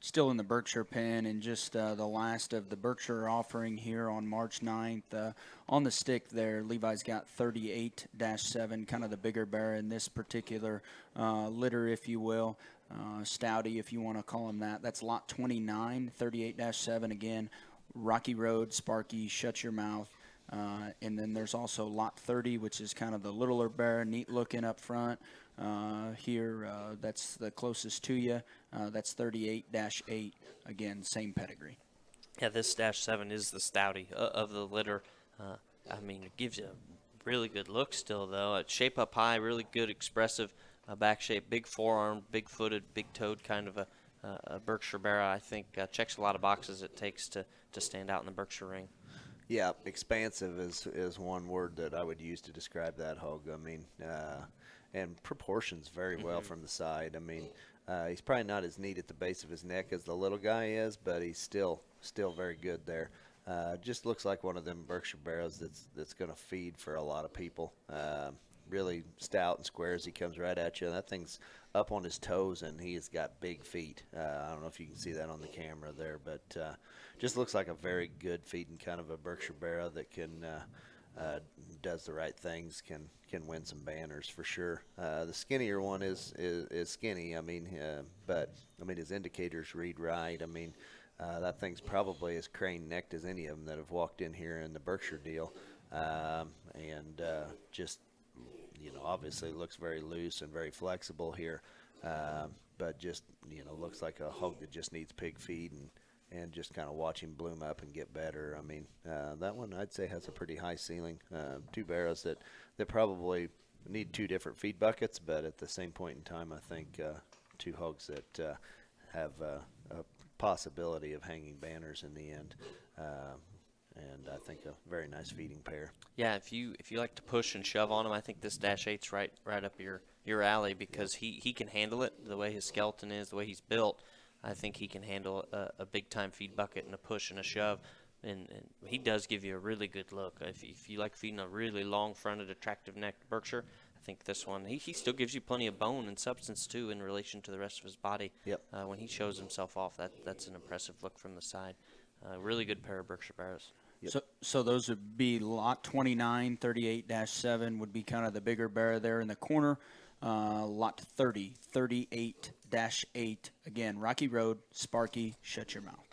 Still in the Berkshire pen, and just the last of the Berkshire offering here on March 9th. On the stick there, Levi's got 38-7, kind of the bigger bear in this particular litter, if you will. Stouty, if you want to call him that. That's lot 29, 38-7. Again, Rocky Road, Sparky, Shut Your Mouth. And then there's also lot 30, which is kind of the littler bear, neat looking up front. Here, that's the closest to you. That's 38-8. Again, same pedigree. Yeah, this -7 is the stouty of the litter. I mean, it gives you a really good look still, though. Shape up high, really good, expressive back shape, big forearm, big-footed, big-toed kind of a Berkshire bear. I think checks a lot of boxes it takes to stand out in the Berkshire ring. Yeah, expansive is one word that I would use to describe that hog. I mean, and proportions very well from the side. I mean, he's probably not as neat at the base of his neck as the little guy is, but he's still very good there. Just looks like one of them Berkshire barrows that's going to feed for a lot of people. Really stout and square as he comes right at you. That thing's up on his toes, and he has got big feet. I don't know if you can see that on the camera there, but just looks like a very good feeding kind of a Berkshire barrow that can does the right things, can win some banners for sure. The skinnier one is skinny. I mean, but I mean his indicators read right. I mean, that thing's probably as crane-necked as any of them that have walked in here in the Berkshire deal, and just obviously looks very loose and very flexible here, but just looks like a hog that just needs pig feed and just kind of watch him bloom up and get better. I mean, that one I'd say has a pretty high ceiling. Two barrows that probably need two different feed buckets, but at the same point in time, I think two hogs that have a possibility of hanging banners in the end. And I think a very nice feeding pair. Yeah, if you like to push and shove on him, I think this -8's right up your alley because he can handle it the way his skeleton is, the way he's built. I think he can handle a big-time feed bucket and a push and a shove, and he does give you a really good look. If you like feeding a really long-fronted, attractive-necked Berkshire, I think this one, he still gives you plenty of bone and substance, too, in relation to the rest of his body. Yep. When he shows himself off, that's an impressive look from the side. Really good pair of Berkshire barrows. Yep. So those would be lot 29, 38-7 would be kind of the bigger bear there in the corner. Lot 30, 38-8. Again, Rocky Road, Sparky, Shut Your Mouth.